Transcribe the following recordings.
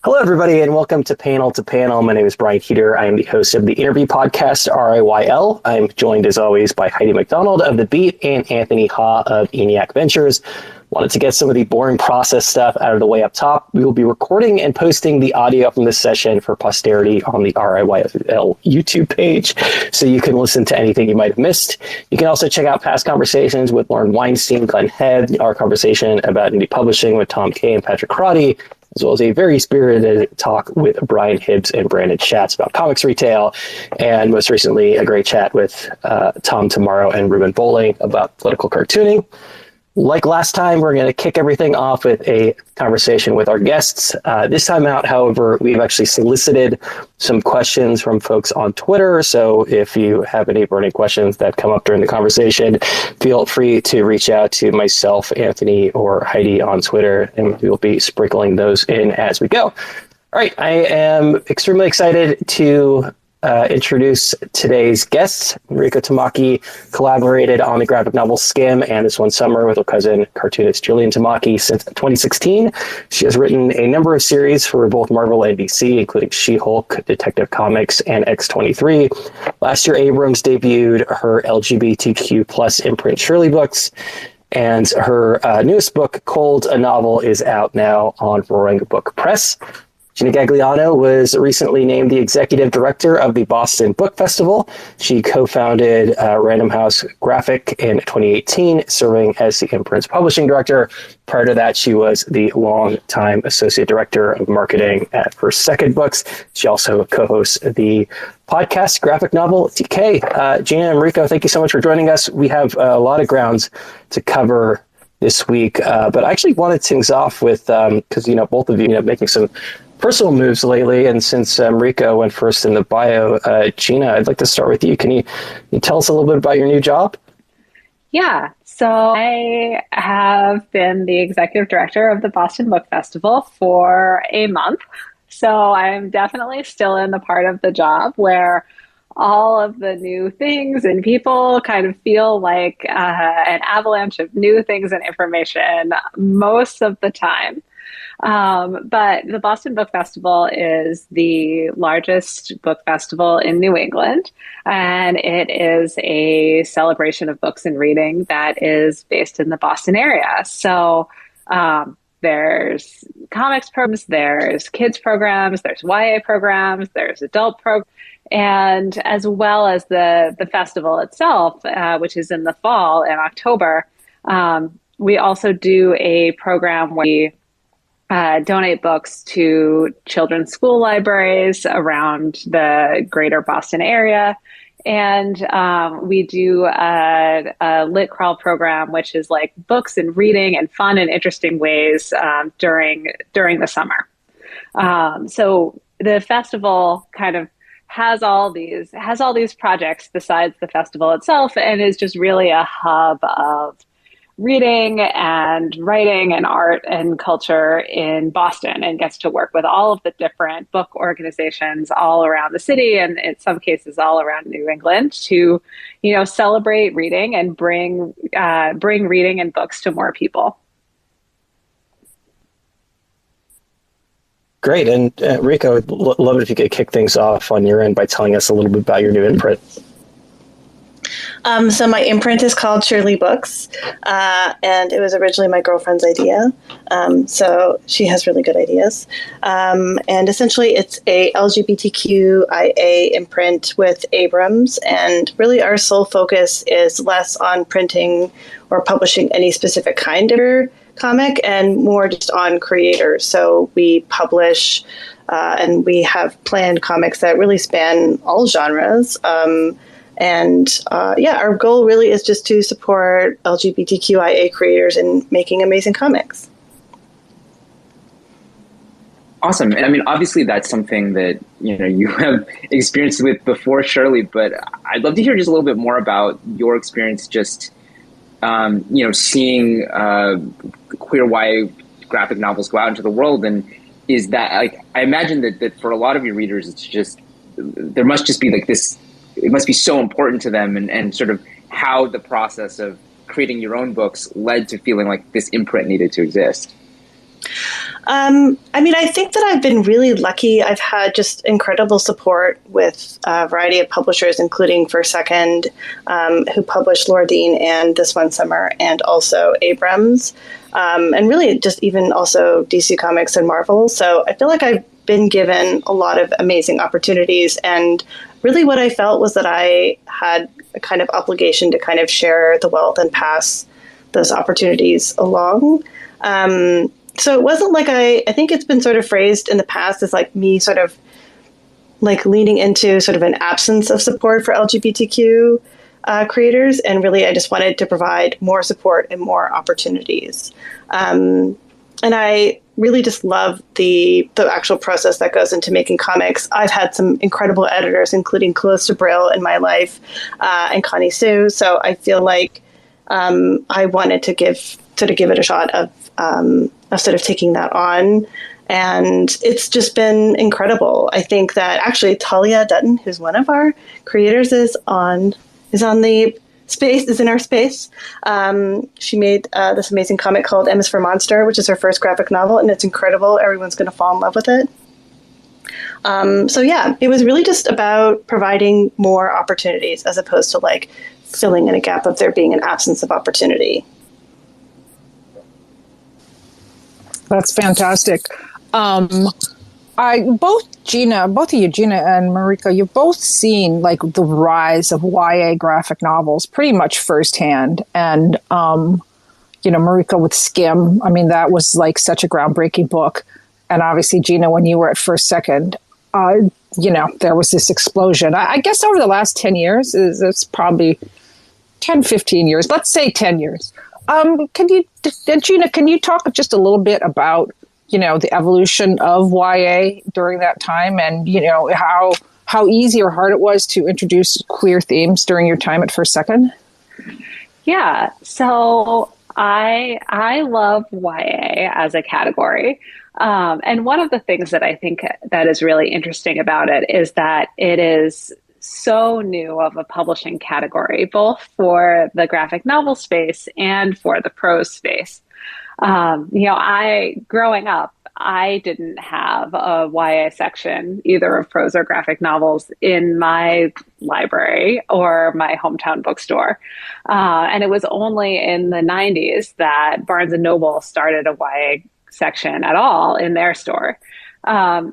Hello, everybody, and welcome to Panel to Panel. My name is Brian Heater. I am the host of the interview podcast, RIYL. I'm joined, as always, by Heidi McDonald of The Beat and Anthony Ha of ENIAC Ventures. Wanted to get some of the boring process stuff out of the way up top. We will be recording and posting the audio from this session for posterity on the RIYL YouTube page, so you can listen to anything you might have missed. You can also check out past conversations with Lauren Weinstein, Glenn Head, our conversation about indie publishing with Tom Kay and Patrick Crotty, as well as a very spirited talk with Brian Hibbs and Brandon Schatz about comics retail, and most recently a great chat with Tom Tomorrow and Ruben Bowling about political cartooning. Like last time, we're going to kick everything off with a conversation with our guests. This time out, however, we've actually solicited some questions from folks on Twitter. So if you have any burning questions that come up during the conversation, feel free to reach out to myself, Anthony, or Heidi on Twitter, and we'll be sprinkling those in as we go. All right, I am extremely excited to introduce today's guests. Mariko Tamaki collaborated on the graphic novel Skim and This One Summer with her cousin, cartoonist Julian Tamaki, since 2016. She has written a number of series for both Marvel and DC, including She-Hulk, Detective Comics, and X-23. Last year, Abrams debuted her LGBTQ plus imprint Shirley books, and her newest book, Cold, a Novel, is out now on Roaring Book Press. Gina Gagliano was recently named the executive director of the Boston Book Festival. She co-founded Random House Graphic in 2018, serving as the Imprint's publishing director. Prior to that, she was the longtime associate director of marketing at First Second Books. She also co-hosts the podcast Graphic Novel DK. Gina and Mariko, thank you so much for joining us. We have a lot of grounds to cover this week, but I actually wanted things off with, because both of you making some personal moves lately, and since Mariko went first in the bio, Gina, I'd like to start with you. Can you tell us a little bit about your new job? Yeah, so I have been the executive director of the Boston Book Festival for a month, so I'm definitely still in the part of the job where all of the new things and people kind of feel like an avalanche of new things and information most of the time. But the Boston Book Festival is the largest book festival in New England, and it is a celebration of books and reading that is based in the Boston area. So there's comics programs, there's kids programs, there's YA programs, there's adult programs, and as well as the festival itself, which is in the fall in October, we also do a program where we donate books to children's school libraries around the greater Boston area. And we do a lit crawl program, which is like books and reading and fun and interesting ways during the summer. So the festival kind of has all these projects besides the festival itself, and is just really a hub of reading and writing and art and culture in Boston, and gets to work with all of the different book organizations all around the city, and in some cases all around New England, to celebrate reading and bring reading and books to more people. Great. And Mariko, I'd love it if you could kick things off on your end by telling us a little bit about your new imprint. So my imprint is called Shirley Books, and it was originally my girlfriend's idea. So she has really good ideas. And essentially it's a LGBTQIA imprint with Abrams, and really our sole focus is less on printing or publishing any specific kind of comic and more just on creators. So we publish and we have planned comics that really span all genres. Our goal really is just to support LGBTQIA creators in making amazing comics. Awesome. And I mean, obviously that's something that, you have experience with before, Shirley, but I'd love to hear just a little bit more about your experience just, seeing queer YA graphic novels go out into the world. And is that, I imagine that for a lot of your readers, it's just, there must just be this, it must be so important to them, and sort of how the process of creating your own books led to feeling like this imprint needed to exist. I mean, I think that I've been really lucky. I've had just incredible support with a variety of publishers, including First Second, who published Laura Dean and This One Summer, and also Abrams, and really just even also DC Comics and Marvel. So I feel like I've been given a lot of amazing opportunities, and really what I felt was that I had a kind of obligation to kind of share the wealth and pass those opportunities along. So it wasn't like I think it's been sort of phrased in the past as like me sort of like leaning into sort of an absence of support for LGBTQ creators. And really, I just wanted to provide more support and more opportunities. And I really just love the actual process that goes into making comics. I've had some incredible editors, including Calista Brill in my life and Connie Sue. So I feel like I wanted to give it a shot of sort of taking that on. And it's just been incredible. I think that actually Talia Dutton, who's one of our creators, is in our space. She made this amazing comic called M is for Monster, which is her first graphic novel, and it's incredible. Everyone's going to fall in love with it. So yeah, it was really just about providing more opportunities as opposed to like filling in a gap of there being an absence of opportunity. That's fantastic. Both of you, Gina and Mariko, you've both seen like the rise of YA graphic novels pretty much firsthand. And, Mariko with Skim, I mean, that was like such a groundbreaking book. And obviously, Gina, when you were at First Second, there was this explosion. I guess over the last 10 years, it's probably 10, 15 years, let's say 10 years. Gina, can you talk just a little bit about, the evolution of YA during that time and, how easy or hard it was to introduce queer themes during your time at First Second? Yeah. So I love YA as a category. And one of the things that I think that is really interesting about it is that it is so new of a publishing category, both for the graphic novel space and for the prose space. Growing up, I didn't have a YA section, either of prose or graphic novels, in my library or my hometown bookstore. And it was only in the 90s that Barnes & Noble started a YA section at all in their store.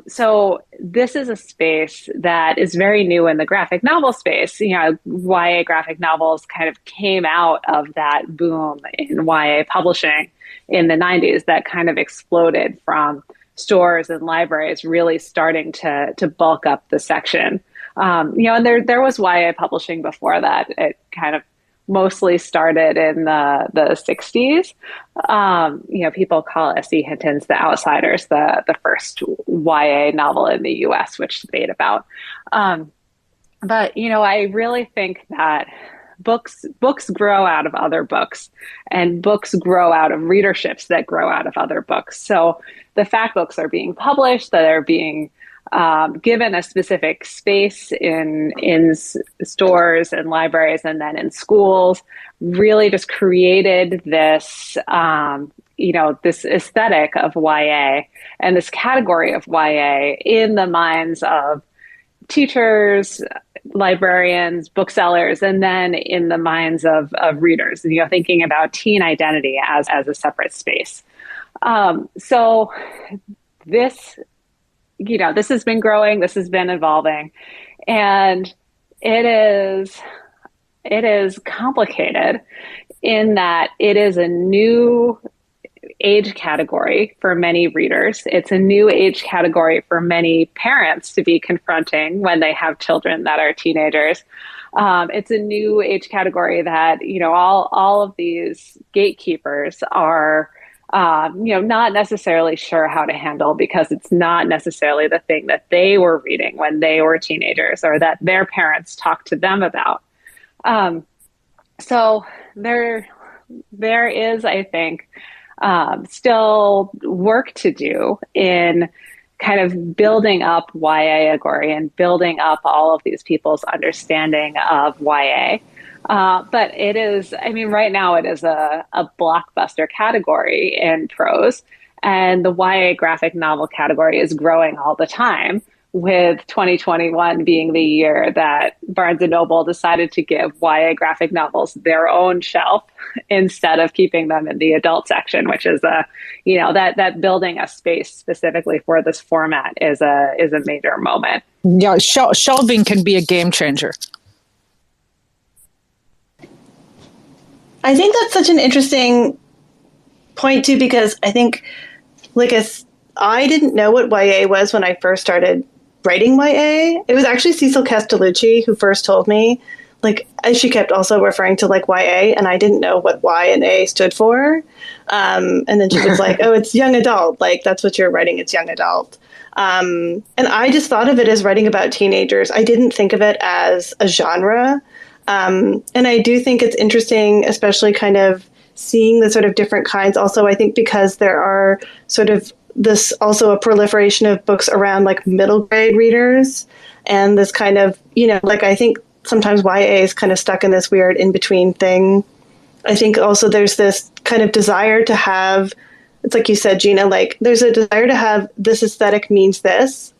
So this is a space that is very new in the graphic novel space. YA graphic novels kind of came out of that boom in YA publishing in the 90s that kind of exploded from stores and libraries really starting to bulk up the section. And there was YA publishing before that. It kind of mostly started in the 60s. People call S.E. Hinton's The Outsiders the first YA novel in the U.S., which to debate about. But I really think that books grow out of other books, and books grow out of readerships that grow out of other books. So the fact books are being published, that are being given a specific space in stores and libraries and then in schools, really just created this, this aesthetic of YA and this category of YA in the minds of teachers, librarians, booksellers, and then in the minds of readers, thinking about teen identity as a separate space. So this has been growing, this has been evolving, and it is complicated in that it is a new age category for many readers. It's a new age category for many parents to be confronting when they have children that are teenagers. It's a new age category that, all of these gatekeepers are not necessarily sure how to handle, because it's not necessarily the thing that they were reading when they were teenagers or that their parents talked to them about. So there is, I think, still work to do in kind of building up YA-agory and building up all of these people's understanding of YA. But it is, right now it is a blockbuster category in prose. And the YA graphic novel category is growing all the time, with 2021 being the year that Barnes & Noble decided to give YA graphic novels their own shelf instead of keeping them in the adult section, which is that building a space specifically for this format is a major moment. Yeah, shelving can be a game changer. I think that's such an interesting point too, because I think I didn't know what YA was when I first started writing YA. It was actually Cecil Castellucci who first told me, she kept also referring to YA, and I didn't know what Y and A stood for. And then she was like, oh, it's young adult. That's what you're writing. It's young adult. And I just thought of it as writing about teenagers. I didn't think of it as a genre. And I do think it's interesting, especially kind of seeing the sort of different kinds. Also, I think because there are sort of this also a proliferation of books around middle grade readers, and this kind of, I think sometimes YA is kind of stuck in this weird in between thing. I think also there's this kind of desire to have, it's like you said, Gina, there's a desire to have this aesthetic means this,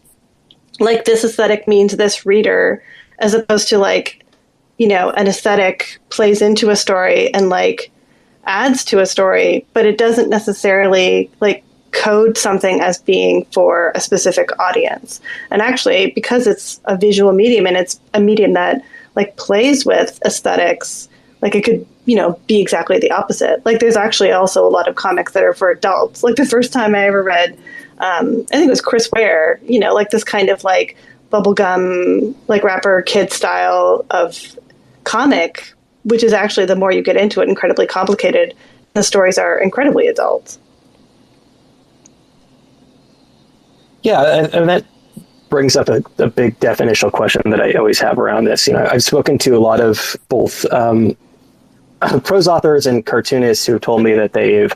this aesthetic means this reader, as opposed to an aesthetic plays into a story and adds to a story, but it doesn't necessarily code something as being for a specific audience. And actually, because it's a visual medium and it's a medium that plays with aesthetics, it could, be exactly the opposite. There's actually also a lot of comics that are for adults. The first time I ever read, I think it was Chris Ware, this kind of bubblegum, rapper kid style of comic, which is actually, the more you get into it, incredibly complicated. The stories are incredibly adult. Yeah, and that brings up a big definitional question that I always have around this. I've spoken to a lot of both prose authors and cartoonists who told me that they've,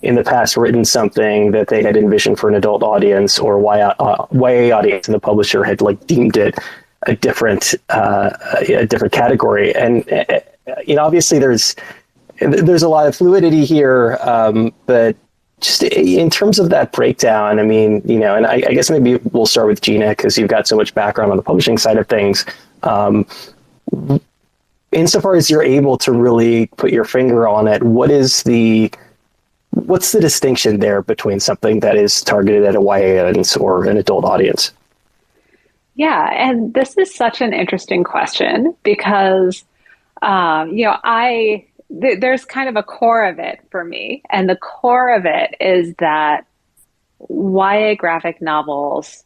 in the past, written something that they had envisioned for an adult audience or YA audience, and the publisher had deemed it a different category. And obviously there's a lot of fluidity here, but just in terms of that breakdown, and I guess maybe we'll start with Gina, because you've got so much background on the publishing side of things. Insofar as you're able to really put your finger on it, what's the distinction there between something that is targeted at a YA audience or an adult audience? Yeah, and this is such an interesting question because, there's kind of a core of it for me. And the core of it is that YA graphic novels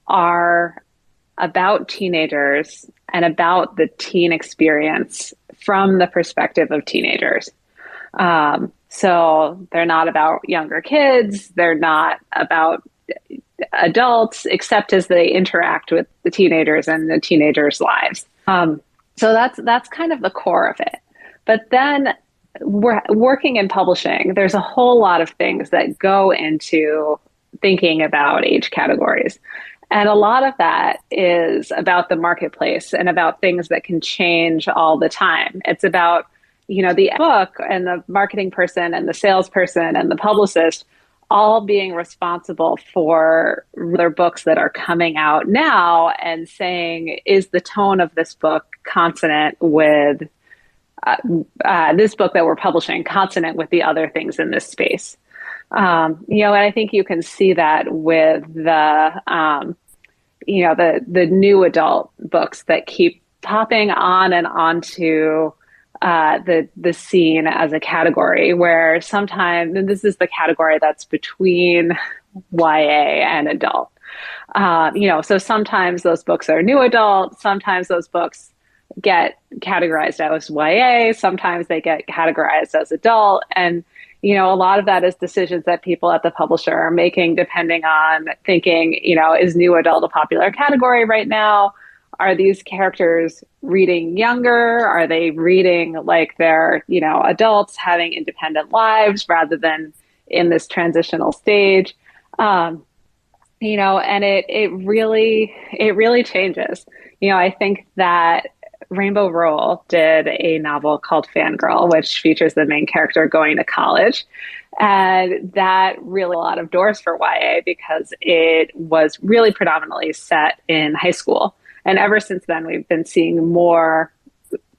are about teenagers and about the teen experience from the perspective of teenagers. So they're not about younger kids. They're not about adults, except as they interact with the teenagers and the teenagers' lives. So that's kind of the core of it. But then we're working in publishing. There's a whole lot of things that go into thinking about age categories. And a lot of that is about the marketplace and about things that can change all the time. It's about, the book and the marketing person and the salesperson and the publicist all being responsible for their books that are coming out now and saying, is the tone of this book consonant with this book that we're publishing, consonant with the other things in this space? And I think you can see that with the new adult books that keep popping on and onto the scene as a category, where sometimes, and this is the category that's between YA and adult. So sometimes those books are new adult, sometimes those books get categorized as YA, sometimes they get categorized as adult. And, a lot of that is decisions that people at the publisher are making depending on thinking, is new adult a popular category right now? Are these characters reading younger? Are they reading like they're, adults having independent lives rather than in this transitional stage? And it really changes. I think that Rainbow Rowell did a novel called Fangirl, which features the main character going to college. And that really opened a lot of doors for YA because it was really predominantly set in high school. And ever since then, we've been seeing more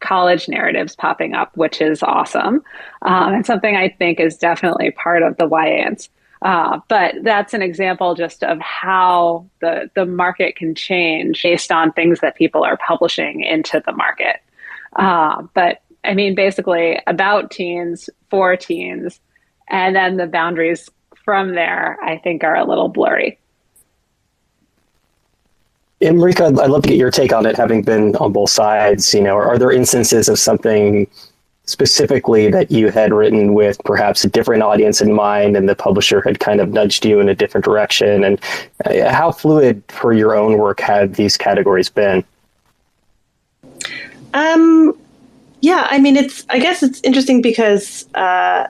college narratives popping up, which is awesome. And something I think is definitely part of the YANs. But that's an example just of how the market can change based on things that people are publishing into the market. But I mean, basically about teens, for teens, and then the boundaries from there, I think, are a little blurry. And Mariko, I'd love to get your take on it, having been on both sides. Are there instances of something specifically that you had written with perhaps a different audience in mind and the publisher had kind of nudged you in a different direction? And how fluid for your own work had these categories been? Yeah, I mean, I guess it's interesting because I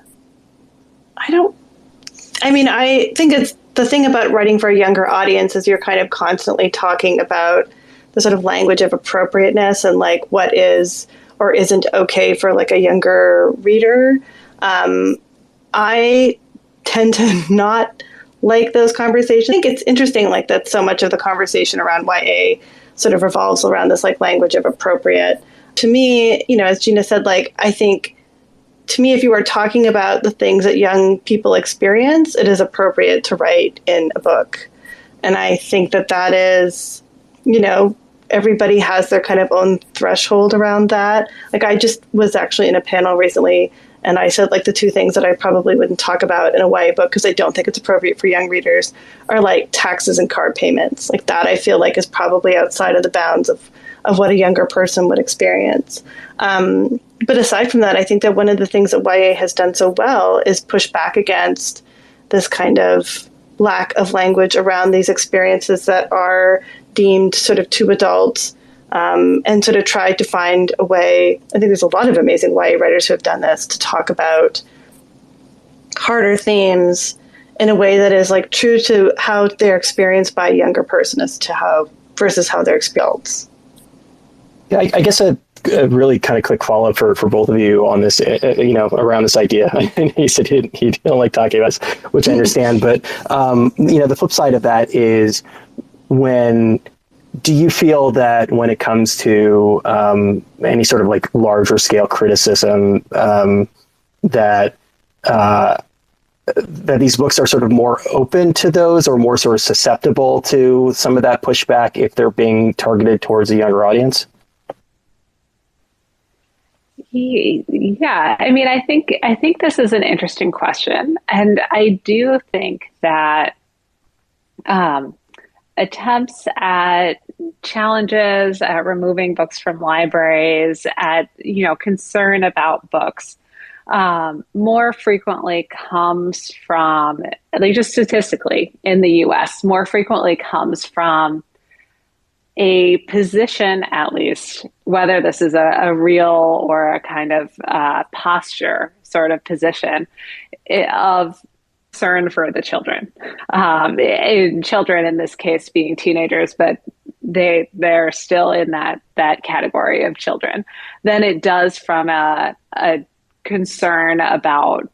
think it's the thing about writing for a younger audience is you're kind of constantly talking about the sort of language of appropriateness and like what is or isn't okay for like a younger reader. I tend to not like those conversations. I think it's interesting like that so much of the conversation around YA sort of revolves around this like language of appropriate. To me, as Gina said, like I think to me, if you are talking about the things that young people experience, it is appropriate to write in a book. And I think that is, everybody has their kind of own threshold around that. Like I just was actually in a panel recently and I said like the two things that I probably wouldn't talk about in a YA book because I don't think it's appropriate for young readers are like taxes and car payments. Like that I feel like is probably outside of the bounds of what a younger person would experience. But aside from that, I think that one of the things that YA has done so well is push back against this kind of lack of language around these experiences that are deemed sort of too adult, and sort of tried to find a way. I think there's a lot of amazing YA writers who have done this to talk about harder themes in a way that is like true to how they're experienced by a younger person as to how versus how they're experienced. Yeah, I guess a really kind of quick follow-up for both of you on this, around this idea. He said he don't like talking about this, which I understand, but, the flip side of that is do you feel that when it comes to any sort of like larger scale criticism, that these books are sort of more open to those or more sort of susceptible to some of that pushback if they're being targeted towards a younger audience? Yeah, I mean, I think this is an interesting question, and I do think that attempts at challenges, at removing books from libraries, at concern about books, more frequently comes from, at least just statistically in the U.S., more frequently comes from a position, at least, whether this is a real or a kind of posture sort of position of concern for the children. Children in this case being teenagers, but they're still in that category of children. Then it does from a concern about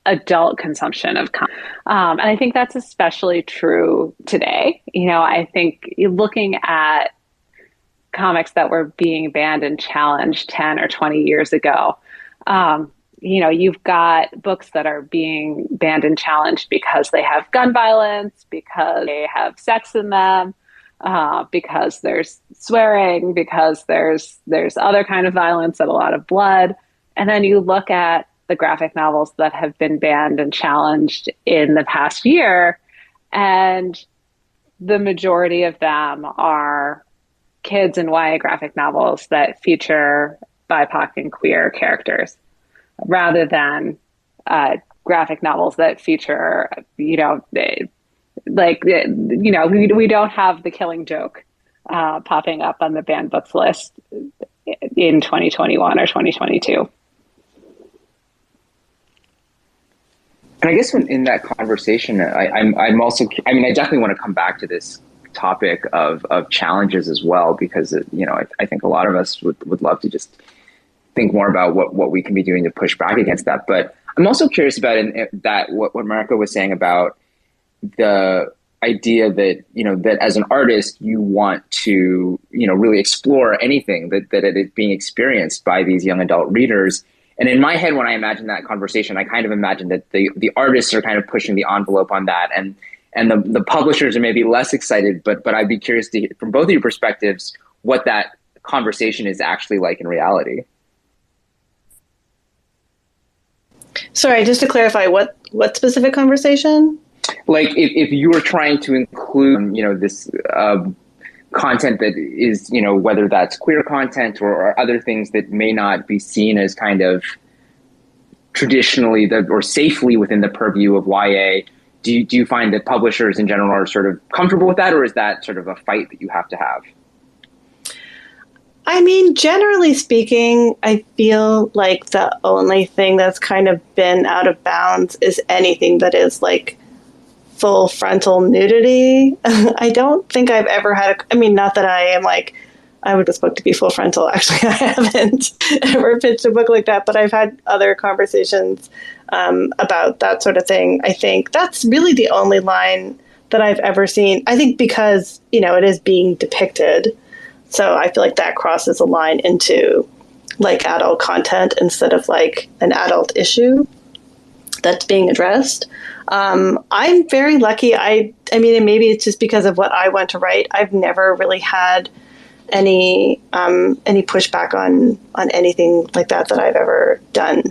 adult consumption of content. And I think that's especially true today. I think looking at comics that were being banned and challenged 10 or 20 years ago, you've got books that are being banned and challenged because they have gun violence, because they have sex in them, because there's swearing, because there's other kind of violence and a lot of blood. And then you look at the graphic novels that have been banned and challenged in the past year, and the majority of them are kids and YA graphic novels that feature BIPOC and queer characters, rather than graphic novels that feature, we don't have The Killing Joke popping up on the banned books list in 2021 or 2022. And I guess in that conversation, I'm also, I definitely want to come back to this topic of challenges as well, because I think a lot of us would love to just think more about what we can be doing to push back against that. But I'm also curious about what Mariko was saying about the idea that, that as an artist, you want to, really explore anything that is being experienced by these young adult readers. And in my head, when I imagine that conversation, I kind of imagine that the artists are kind of pushing the envelope on that, and the publishers are maybe less excited, but I'd be curious to hear from both of your perspectives what that conversation is actually like in reality. Sorry, just to clarify, what specific conversation? Like if you were trying to include, this content that is, whether that's queer content or other things that may not be seen as kind of traditionally or safely within the purview of YA, do you find that publishers in general are sort of comfortable with that, or is that sort of a fight that you have to have? I mean, generally speaking, I feel like the only thing that's kind of been out of bounds is anything that is like full frontal nudity. I don't think I've ever had not that I am like, I would this book to be full frontal. Actually, I haven't ever pitched a book like that, but I've had other conversations about that sort of thing. I think that's really the only line that I've ever seen. I think because, it is being depicted. So I feel like that crosses a line into like adult content instead of like an adult issue that's being addressed. I'm very lucky. I mean, and maybe it's just because of what I want to write. I've never really had any pushback on anything like that I've ever done.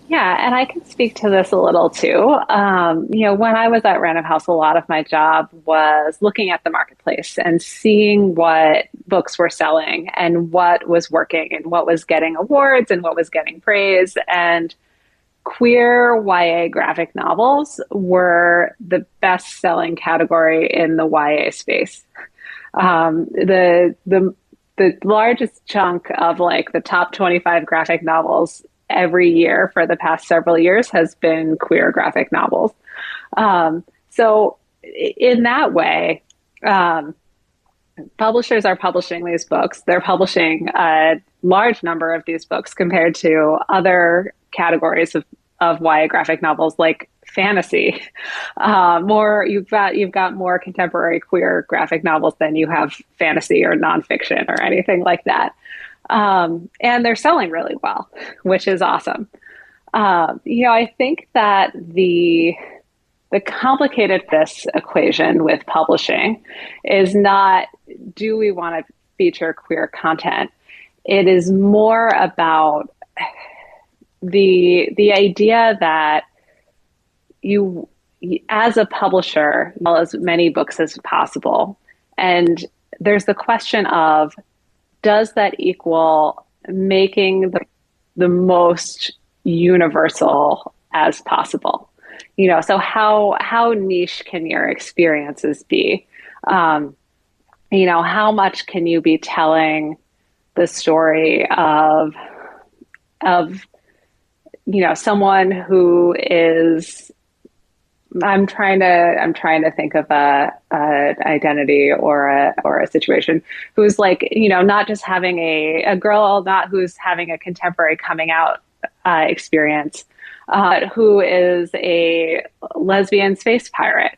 Yeah, and I can speak to this a little too. When I was at Random House, a lot of my job was looking at the marketplace and seeing what books were selling and what was working and what was getting awards and what was getting praise. And queer YA graphic novels were the best-selling category in the YA space. The largest chunk of like the top 25 graphic novels every year for the past several years has been queer graphic novels. So in that way, publishers are publishing these books. They're publishing a large number of these books compared to other categories of YA graphic novels like fantasy. You've got more contemporary queer graphic novels than you have fantasy or nonfiction or anything like that. And they're selling really well, which is awesome. I think that the complicated this equation with publishing is not, do we want to feature queer content? It is more about the idea that you, as a publisher, sell as many books as possible. And there's the question of, does that equal making the most universal as possible? So how niche can your experiences be? How much can you be telling the story of someone who is, I'm trying to think of a identity or a situation who's like, not just having a girl, not who's having a contemporary coming out experience, who is a lesbian space pirate,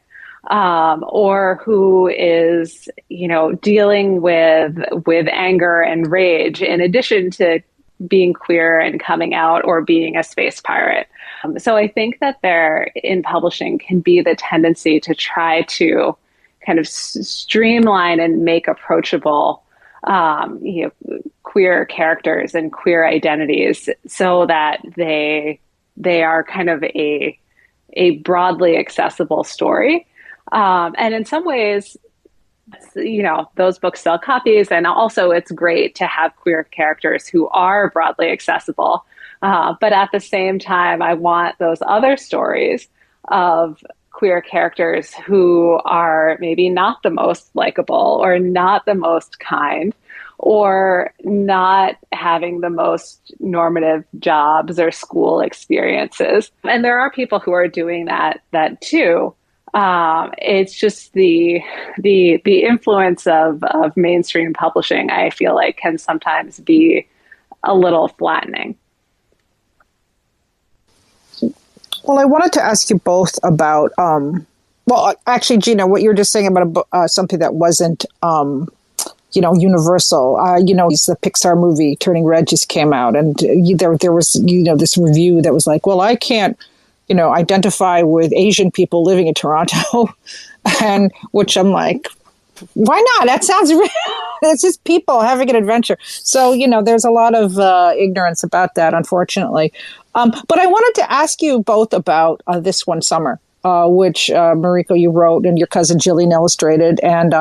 or who is, dealing with anger and rage in addition to being queer and coming out or being a space pirate. So I think that there in publishing can be the tendency to try to kind of streamline and make approachable queer characters and queer identities so that they are kind of a broadly accessible story. And in some ways, those books sell copies, and also it's great to have queer characters who are broadly accessible. But at the same time, I want those other stories of queer characters who are maybe not the most likable or not the most kind or not having the most normative jobs or school experiences. And there are people who are doing that too. It's just the influence of mainstream publishing, I feel like, can sometimes be a little flattening. Well, I wanted to ask you both about, well, actually, Gina, what you were just saying about something that wasn't, universal. The Pixar movie Turning Red just came out, and there was, this review that was like, well, I can't, identify with Asian people living in Toronto, and which I'm like, why not? That sounds real. It's just people having an adventure. So, there's a lot of ignorance about that, unfortunately. But I wanted to ask you both about This One Summer, which Mariko, you wrote and your cousin Jillian illustrated. And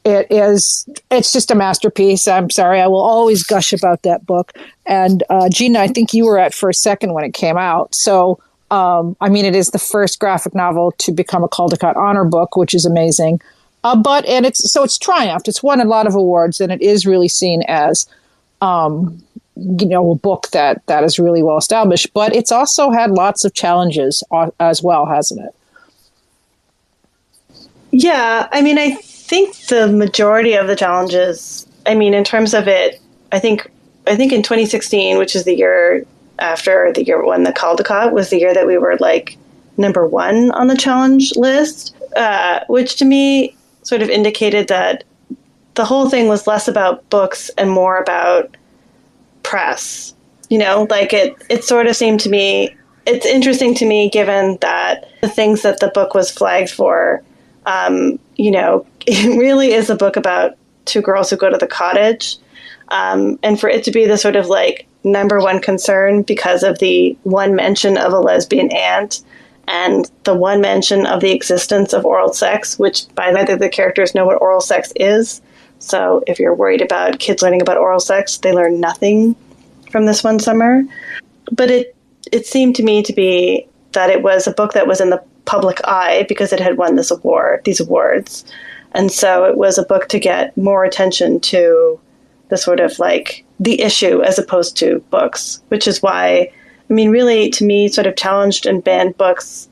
it's just a masterpiece. I'm sorry, I will always gush about that book. And Gina, I think you were at First Second when it came out. So, it is the first graphic novel to become a Caldecott Honor book, which is amazing. It's triumphed. It's won a lot of awards, and it is really seen as, a book that is really well established. But it's also had lots of challenges as well, hasn't it? Yeah, I think the majority of the challenges, in terms of it, I think in 2016, which is the year after the year when the Caldecott, was the year that we were like number one on the challenge list, which to me sort of indicated that the whole thing was less about books and more about press. It sort of seemed to me, it's interesting to me given that the things that the book was flagged for, it really is a book about two girls who go to the cottage. And for it to be the sort of like number one concern because of the one mention of a lesbian aunt and the one mention of the existence of oral sex, which by neither of the characters know what oral sex is. So if you're worried about kids learning about oral sex, they learn nothing from This One Summer. But it seemed to me to be that it was a book that was in the public eye because it had won these awards. And so it was a book to get more attention to the sort of like the issue as opposed to books, which is why, really to me, sort of challenged and banned books,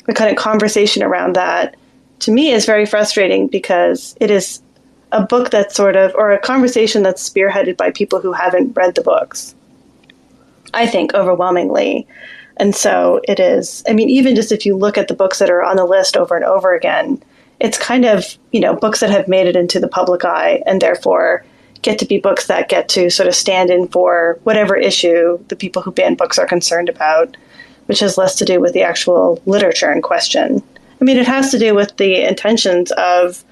the kind of conversation around that to me is very frustrating because it is a book that's sort of, or a conversation that's spearheaded by people who haven't read the books, I think, overwhelmingly. And so it is, even just if you look at the books that are on the list over and over again, it's kind of, books that have made it into the public eye and therefore get to be books that get to sort of stand in for whatever issue the people who ban books are concerned about, which has less to do with the actual literature in question. It has to do with the intentions of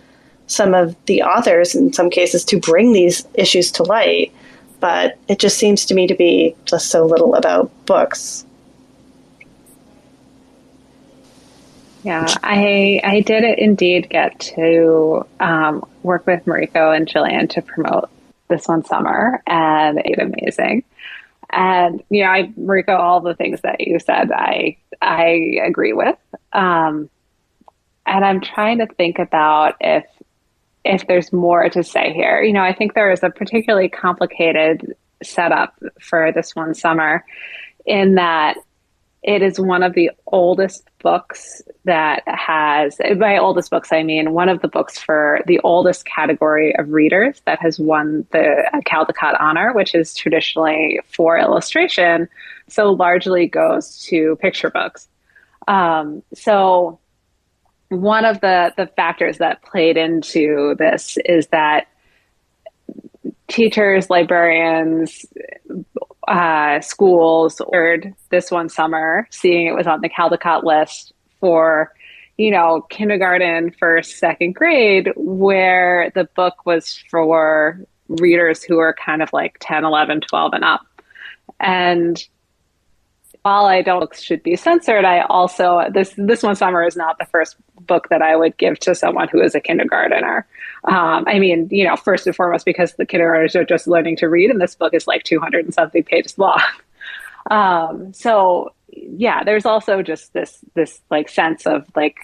some of the authors, in some cases, to bring these issues to light, but it just seems to me to be just so little about books. Yeah, I did indeed get to work with Mariko and Jillian to promote This One Summer, and it's amazing. And Mariko, all the things that you said, I agree with. And I'm trying to think about if there's more to say here. I think there is a particularly complicated setup for This One Summer in that it is one of the oldest books that has, by oldest books, I mean one of the books for the oldest category of readers that has won the Caldecott Honor, which is traditionally for illustration, so largely goes to picture books. So one of the factors that played into this is that teachers, librarians, schools ordered This One Summer, seeing it was on the Caldecott list for, kindergarten, first, second grade, where the book was for readers who are kind of like 10, 11, 12 and up. And while I don't think books should be censored, I also, this One Summer is not the first book that I would give to someone who is a kindergartner. First and foremost, because the kindergartners are just learning to read, and this book is like 200 and something pages long. So yeah, there's also just this like sense of like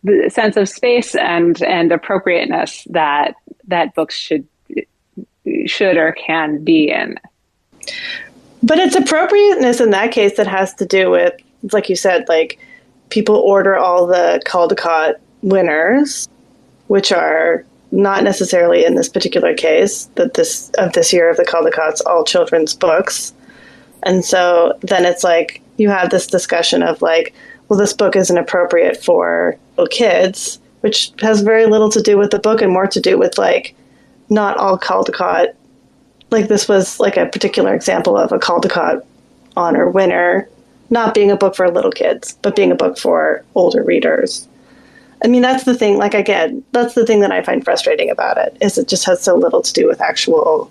the sense of space and appropriateness that books should or can be in. But it's appropriateness in that case that has to do with, like you said, like people order all the Caldecott winners, which are not necessarily in this particular case, that this year of the Caldecotts, all children's books. And so then it's like you have this discussion of like, well, this book isn't appropriate for little kids, which has very little to do with the book and more to do with like not all Caldecott. Like this was like a particular example of a Caldecott honor winner not being a book for little kids, but being a book for older readers. I mean, that's the thing, like, again, that's the thing that I find frustrating about it, is it just has so little to do with actual,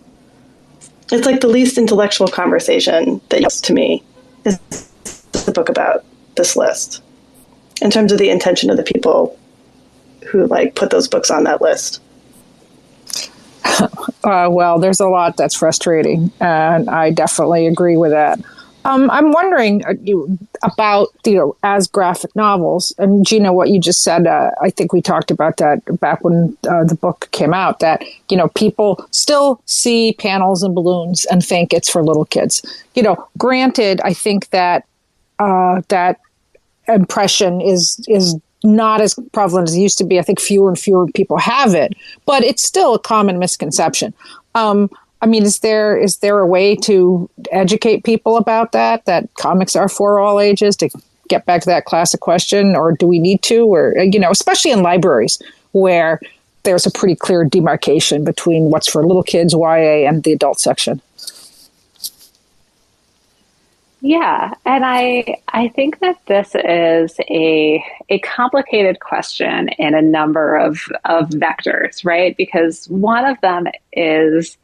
it's like the least intellectual conversation that to me is the book about this list, in terms of the intention of the people who, like, put those books on that list. Well, there's a lot that's frustrating, and I definitely agree with that. I'm wondering about, as graphic novels, and Gina, what you just said, I think we talked about that back when the book came out, that, people still see panels and balloons and think it's for little kids. Granted, I think that that impression is not as prevalent as it used to be. I think fewer and fewer people have it, but it's still a common misconception. I mean, is there a way to educate people about that comics are for all ages, to get back to that classic question, or do we need to, or, especially in libraries where there's a pretty clear demarcation between what's for little kids, YA, and the adult section? Yeah, and I think that this is a complicated question in a number of vectors, right? Because one of them is,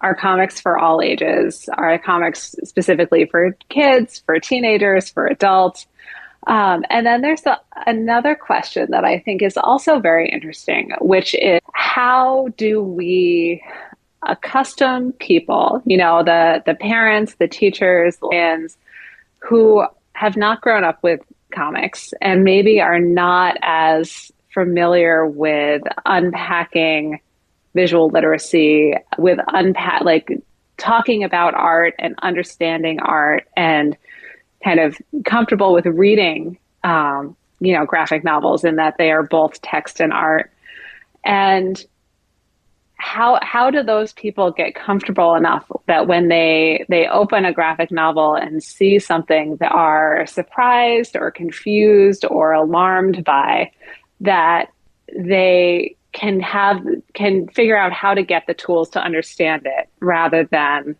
are comics for all ages? Are comics specifically for kids, for teenagers, for adults? And then there's another question that I think is also very interesting, which is, how do we accustom people, the parents, the teachers, fans who have not grown up with comics and maybe are not as familiar with unpacking visual literacy, with talking about art and understanding art, and kind of comfortable with reading, graphic novels, in that they are both text and art. And how do those people get comfortable enough that when they open a graphic novel and see something that are surprised or confused or alarmed by, that they can figure out how to get the tools to understand it, rather than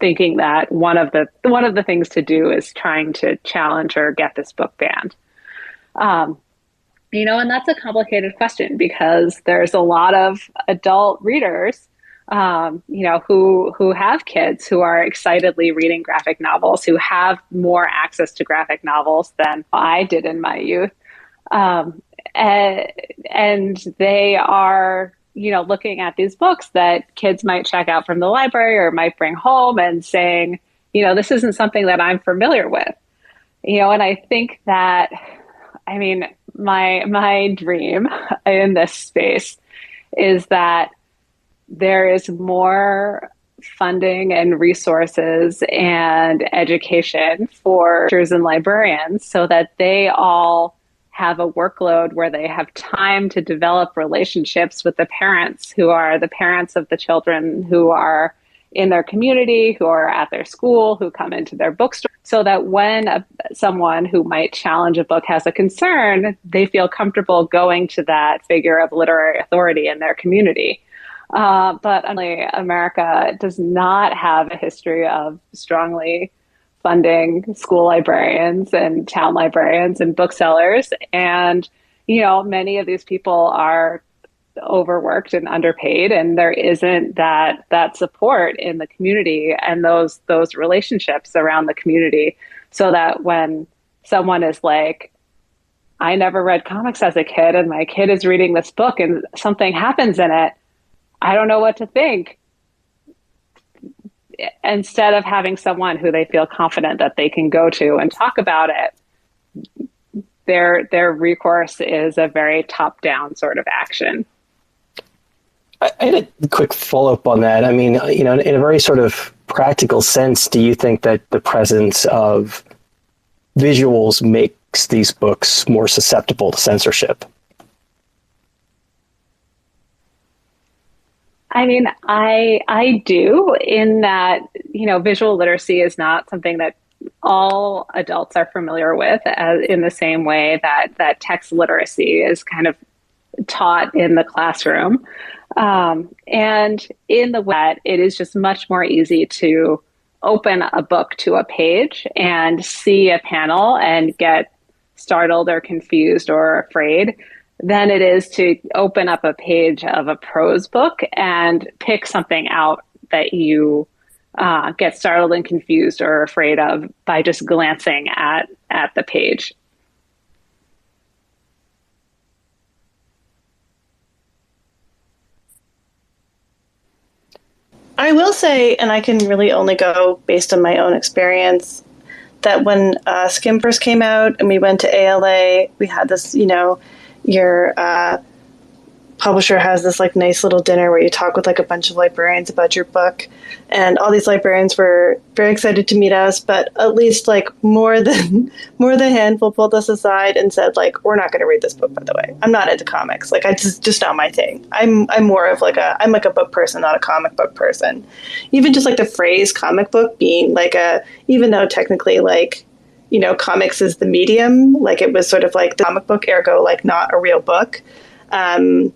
thinking that one of the things to do is trying to challenge or get this book banned. And that's a complicated question, because there's a lot of adult readers, who have kids who are excitedly reading graphic novels, who have more access to graphic novels than I did in my youth. And they are, looking at these books that kids might check out from the library or might bring home and saying, this isn't something that I'm familiar with. And I think that, my dream in this space is that there is more funding and resources and education for teachers and librarians, so that they all have a workload where they have time to develop relationships with the parents, who are the parents of the children who are in their community, who are at their school, who come into their bookstore, so that when someone who might challenge a book has a concern, they feel comfortable going to that figure of literary authority in their community. But America does not have a history of strongly funding school librarians and town librarians and booksellers. And, many of these people are overworked and underpaid, and there isn't that support in the community and those relationships around the community, so that when someone is like, I never read comics as a kid, and my kid is reading this book and something happens in it, I don't know what to think. Instead of having someone who they feel confident that they can go to and talk about it, their recourse is a very top-down sort of action. I had a quick follow-up on that. In a very sort of practical sense, do you think that the presence of visuals makes makes these books more susceptible to censorship? I mean, I do, in that, visual literacy is not something that all adults are familiar with, as in the same way that text literacy is kind of taught in the classroom. And in the web, it is just much more easy to open a book to a page and see a panel and get startled or confused or afraid than it is to open up a page of a prose book and pick something out that you get startled and confused or afraid of by just glancing at the page. I will say, and I can really only go based on my own experience, that when Skim first came out and we went to ALA, we had this, your publisher has this like nice little dinner where you talk with like a bunch of librarians about your book, and all these librarians were very excited to meet us, but at least like more than a handful pulled us aside and said, like, we're not going to read this book, by the way. I'm not into comics. Like, I just not my thing. I'm more of like I'm like a book person, not a comic book person. Even just like the phrase comic book being like even though technically like, comics is the medium, like it was sort of like the comic book, ergo like not a real book. And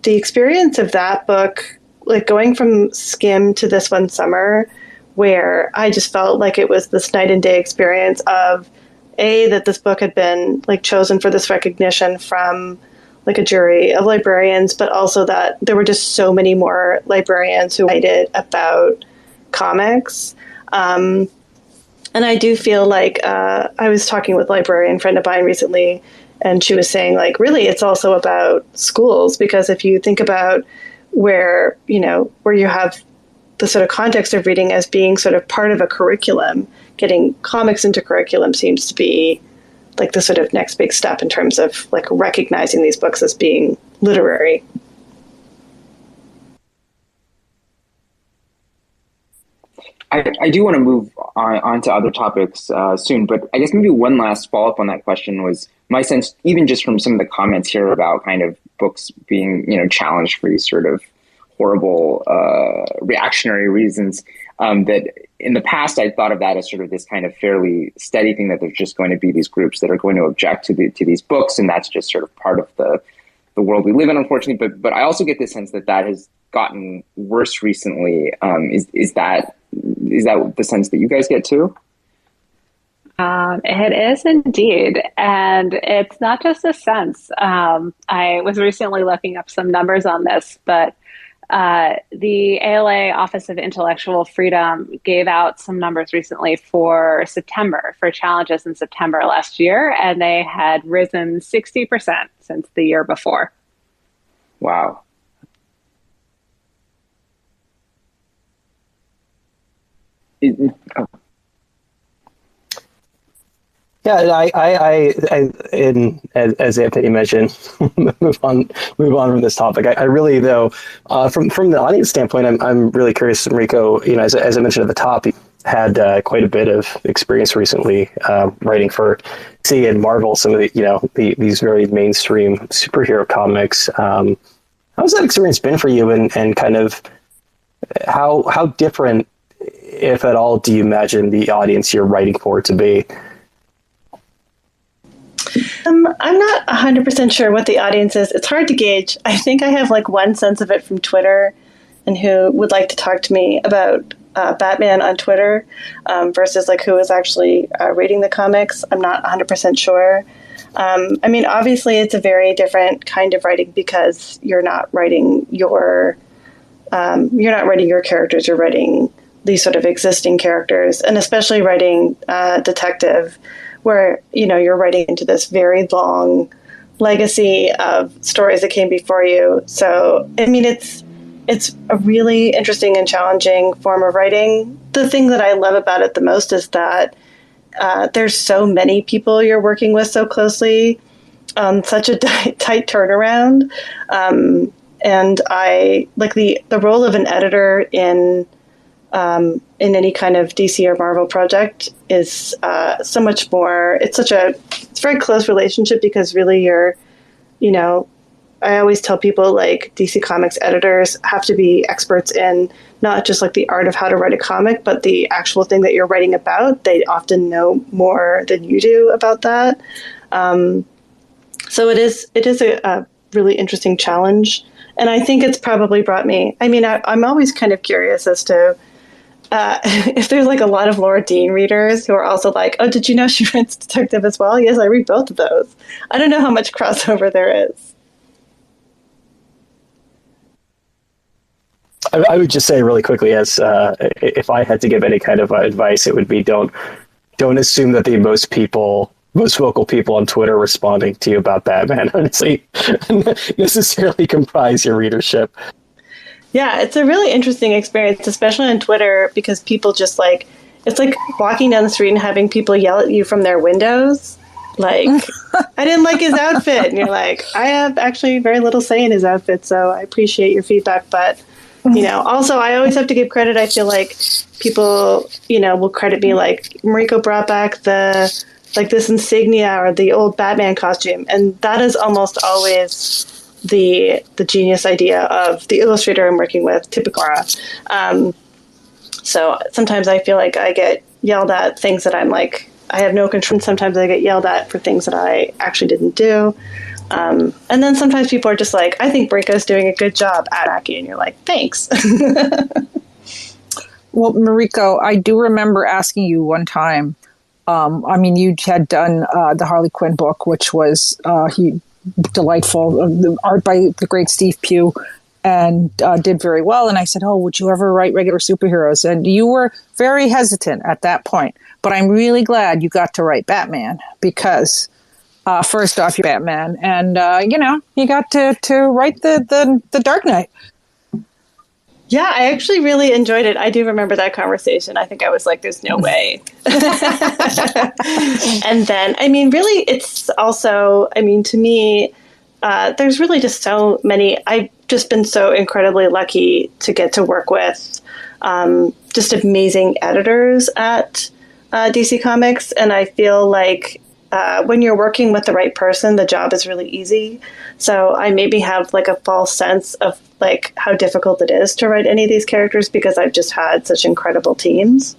the experience of that book, like going from Skim to this one summer, where I just felt like it was this night and day experience of that this book had been like chosen for this recognition from like a jury of librarians, but also that there were just so many more librarians who excited about comics. And I do feel like I was talking with a librarian friend of mine recently, and she was saying, like, really, it's also about schools, because if you think about where you have the sort of context of reading as being sort of part of a curriculum, getting comics into curriculum seems to be like the sort of next big step in terms of like recognizing these books as being literary. I do want to move on to other topics soon, but I guess maybe one last follow-up on that question was my sense, even just from some of the comments here about kind of books being, challenged for these sort of horrible reactionary reasons, that in the past I thought of that as sort of this kind of fairly steady thing, that there's just going to be these groups that are going to object to these books, and that's just sort of part of the world we live in, unfortunately. But I also get this sense that has gotten worse recently. Is that the sense that you guys get too? It is indeed. And it's not just a sense. I was recently looking up some numbers on this, but the ALA Office of Intellectual Freedom gave out some numbers recently for September, for challenges in September last year, and they had risen 60% since the year before. Wow. Yeah, as Anthony mentioned, move on from this topic. I really, though, from the audience standpoint, I'm really curious, Mariko. As I mentioned at the top, you had quite a bit of experience recently writing for DC and Marvel, some of these very mainstream superhero comics. How's that experience been for you, and kind of how different, if at all, do you imagine the audience you're writing for to be? I'm not 100% sure what the audience is. It's hard to gauge. I think I have like one sense of it from Twitter, and who would like to talk to me about Batman on Twitter versus like who is actually reading the comics. I'm not 100% sure. I mean, obviously, it's a very different kind of writing, because you're not writing your characters. You're writing these sort of existing characters, and especially writing detective, where you're writing into this very long legacy of stories that came before you. So I mean, it's a really interesting and challenging form of writing. The thing that I love about it the most is that there's so many people you're working with so closely on such a tight turnaround. And I like the role of an editor in in any kind of DC or Marvel project is so much more. It's a very close relationship because really you're, I always tell people like DC Comics editors have to be experts in not just like the art of how to write a comic, but the actual thing that you're writing about. They often know more than you do about that. So it is a really interesting challenge. And I think it's probably brought me, I'm always kind of curious as to if there's like a lot of Laura Dean readers who are also like, oh, did you know she writes detective as well? Yes, I read both of those. I don't know how much crossover there is. I would just say really quickly, as if I had to give any kind of advice, it would be don't assume that the most vocal people on Twitter responding to you about Batman, honestly, necessarily comprise your readership. Yeah, it's a really interesting experience, especially on Twitter, because people just like, it's like walking down the street and having people yell at you from their windows. Like, I didn't like his outfit. And you're like, I have actually very little say in his outfit, so I appreciate your feedback. But, also I always have to give credit. I feel like people, will credit me like Mariko brought back this insignia or the old Batman costume. And that is almost always the genius idea of the illustrator I'm working with, Tipikara. So sometimes I feel like I get yelled at things that I'm like, I have no control. Sometimes I get yelled at for things that I actually didn't do. And then sometimes people are just like, I think Mariko's doing a good job at Aki, and you're like, thanks. Well, Mariko, I do remember asking you one time, you had done the Harley Quinn book, which was delightful, the art by the great Steve Pugh, and did very well. And I said, oh, would you ever write regular superheroes? And you were very hesitant at that point. But I'm really glad you got to write Batman because, first off, you're Batman. And, you got to write the Dark Knight. Yeah, I actually really enjoyed it. I do remember that conversation. I think I was like, there's no way. And then, really, it's also, to me, there's really just so many. I've just been so incredibly lucky to get to work with just amazing editors at DC Comics. And I feel like when you're working with the right person, the job is really easy. So I maybe have like a false sense of like how difficult it is to write any of these characters because I've just had such incredible teams.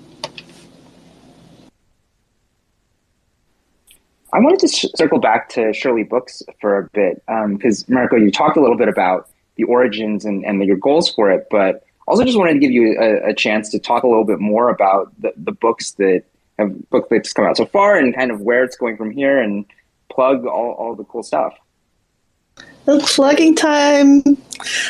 I wanted to circle back to Shirley Books for a bit because, Mariko, you talked a little bit about the origins and your goals for it, but also just wanted to give you a chance to talk a little bit more about the books that that's come out so far and kind of where it's going from here and plug all the cool stuff. Plugging time.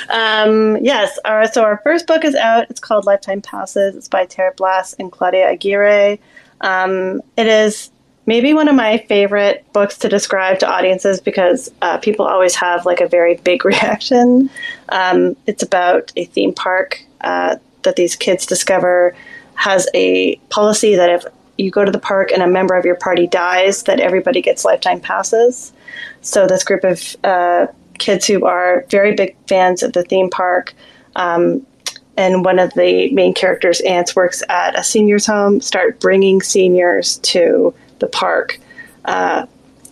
Yes. So our first book is out. It's called Lifetime Passes. It's by Tara Blass and Claudia Aguirre. It is maybe one of my favorite books to describe to audiences because people always have like a very big reaction. It's about a theme park that these kids discover has a policy that if you go to the park and a member of your party dies, that everybody gets lifetime passes. So this group of kids who are very big fans of the theme park, and one of the main characters' aunts works at a seniors home, start bringing seniors to the park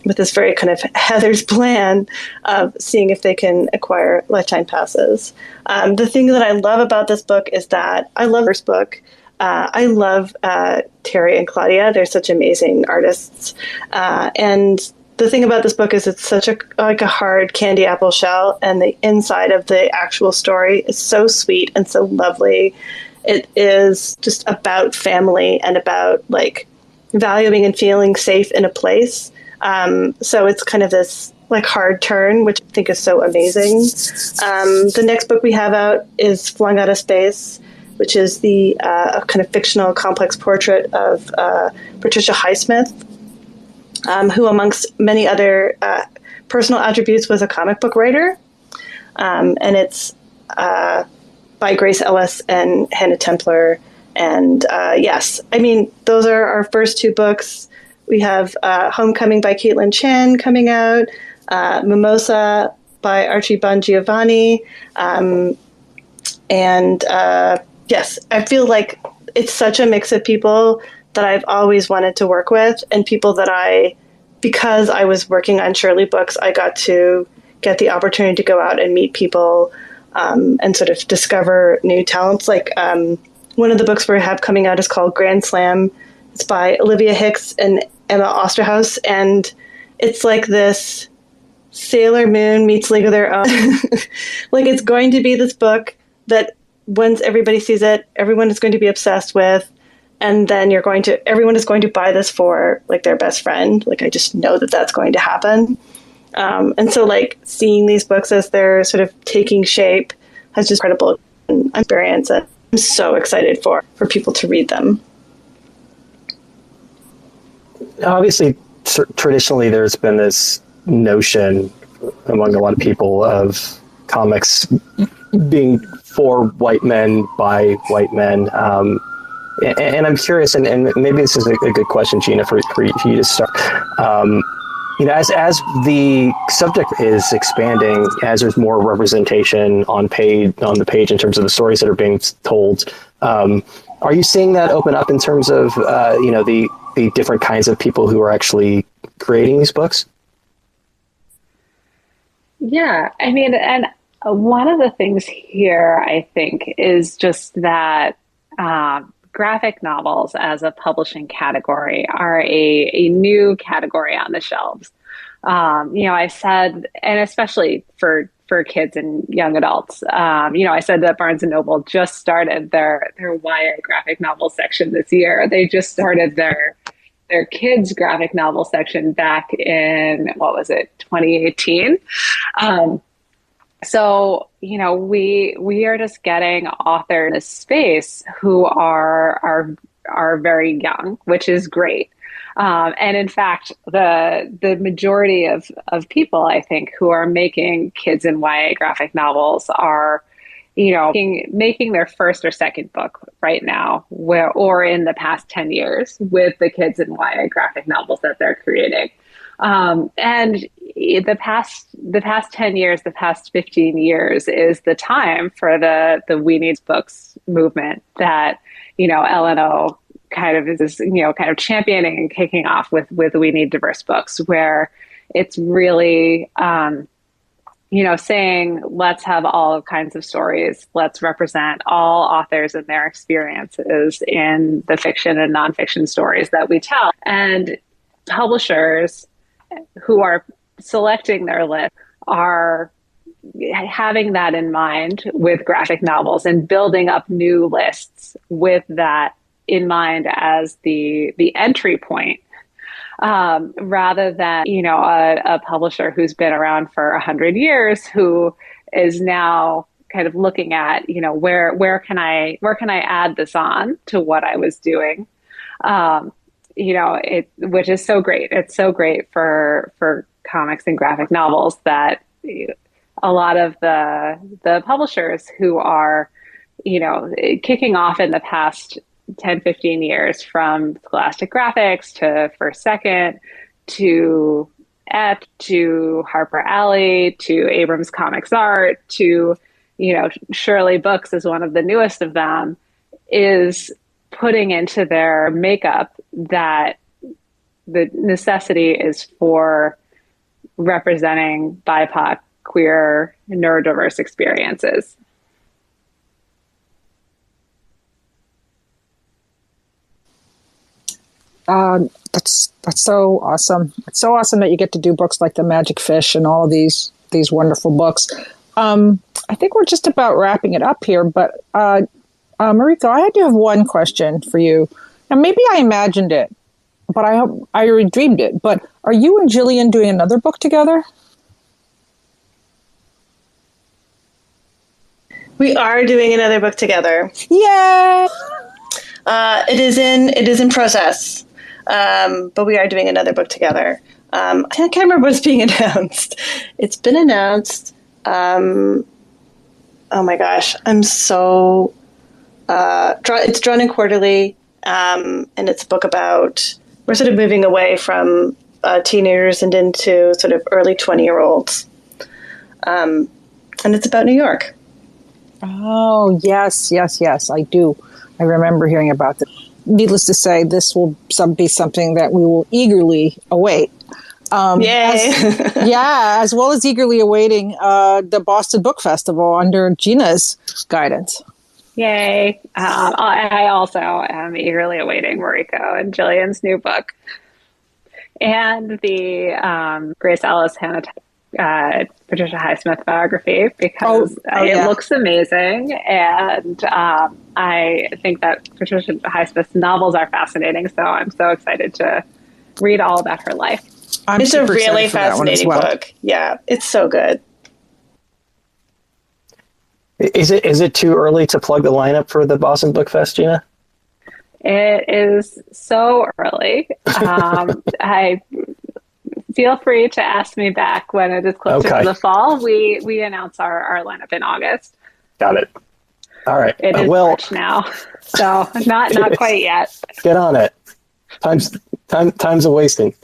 with this very kind of Heather's plan of seeing if they can acquire lifetime passes. The thing that I love about this book is that I love this book. I love Terry and Claudia. They're such amazing artists. And the thing about this book is it's such a hard candy apple shell, and the inside of the actual story is so sweet and so lovely. It is just about family and about like valuing and feeling safe in a place. So it's kind of this like hard turn, which I think is so amazing. The next book we have out is Flung Out of Space, which is the kind of fictional complex portrait of Patricia Highsmith, who amongst many other personal attributes was a comic book writer. And it's by Grace Ellis and Hannah Templer. And yes, those are our first two books. We have Homecoming by Caitlin Chan coming out, Mimosa by Archie Bongiovanni, and Yes, I feel like it's such a mix of people that I've always wanted to work with, and people that because I was working on Shirley books, I got to get the opportunity to go out and meet people and sort of discover new talents. Like one of the books we have coming out is called Grand Slam. It's by Olivia Hicks and Emma Osterhaus, and it's like this Sailor Moon meets League of Their Own. Like, it's going to be this book that once everybody sees it, everyone is going to be obsessed with, and then everyone is going to buy this for like their best friend. Like, I just know that that's going to happen. And so, like, seeing these books as they're sort of taking shape has just incredible experience. I'm so excited for people to read them. Obviously, traditionally, there's been this notion among a lot of people of comics being for white men by white men. And I'm curious, and maybe this is a good question, Gina, for you to start. As the subject is expanding, as there's more representation on the page in terms of the stories that are being told, are you seeing that open up in terms of the different kinds of people who are actually creating these books? Yeah, I mean, and one of the things here, I think, is just that graphic novels as a publishing category are a new category on the shelves. I said, and especially for kids and young adults, I said that Barnes & Noble just started their YA graphic novel section this year. They just started their kids graphic novel section back in, 2018. So, we are just getting authors in this space who are very young, which is great. And in fact, the majority of people, I think, who are making kids and YA graphic novels are, making their first or second book right now, or in the past 10 years with the kids and YA graphic novels that they're creating. And the past 10 years, the past 15 years is the time for the We Need Books movement that, LNO kind of is, kind of championing and kicking off with We Need Diverse Books, where it's really, saying, let's have all kinds of stories. Let's represent all authors and their experiences in the fiction and nonfiction stories that we tell. And publishers who are selecting their list are having that in mind with graphic novels and building up new lists with that in mind as the entry point, rather than a publisher who's been around for 100 years who is now kind of looking at where can I add this on to what I was doing. Which is so great. It's so great for comics and graphic novels that a lot of the publishers who are, kicking off in the past 10, 15 years, from Scholastic Graphics to First Second to Ep to Harper Alley to Abrams Comics Art to, Shirley Books is one of the newest of them, is putting into their makeup that the necessity is for representing BIPOC, queer, neurodiverse experiences. That's so awesome. It's so awesome that you get to do books like The Magic Fish and all of these wonderful books. I think we're just about wrapping it up here, but Mariko, I do have one question for you. Now, maybe I imagined it, but I already dreamed it. But are you and Jillian doing another book together? We are doing another book together. Yay! It is in process, but we are doing another book together. I can't remember what's being announced. It's been announced. Oh my gosh, I'm so. It's Drawn and Quarterly, and it's a book about, we're sort of moving away from teenagers and into sort of early 20-year-olds. And it's about New York. Oh, yes, yes, yes, I do. I remember hearing about this. Needless to say, this will be something that we will eagerly await. Yay! As well as eagerly awaiting the Boston Book Festival under Gina's guidance. Yay. I also am eagerly awaiting Mariko and Jillian's new book. And the Grace Ellis Hannah Patricia Highsmith biography, because it looks amazing. And I think that Patricia Highsmith's novels are fascinating. So I'm so excited to read all about her life. It's a really fascinating book. Yeah, it's so good. Is it too early to plug the lineup for the Boston Book Fest, Gina? It is so early. I feel free to ask me back when it is closer to the fall. We announce our lineup in August. Got it. All right. It is March now, so not quite yet. Get on it. Time's a wasting.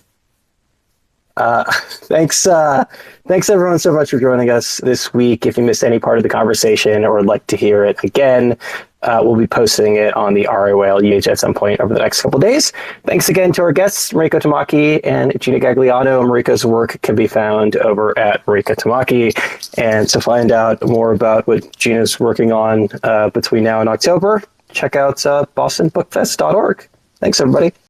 Thanks everyone so much for joining us this week. If you missed any part of the conversation or would like to hear it again, we'll be posting it on the RAYL UH at some point over the next couple of days. Thanks again to our guests, Mariko Tamaki and Gina Gagliano. Mariko's work can be found over at Mariko Tamaki. And to find out more about what Gina's working on between now and October, check out bostonbookfest.org. Thanks, everybody.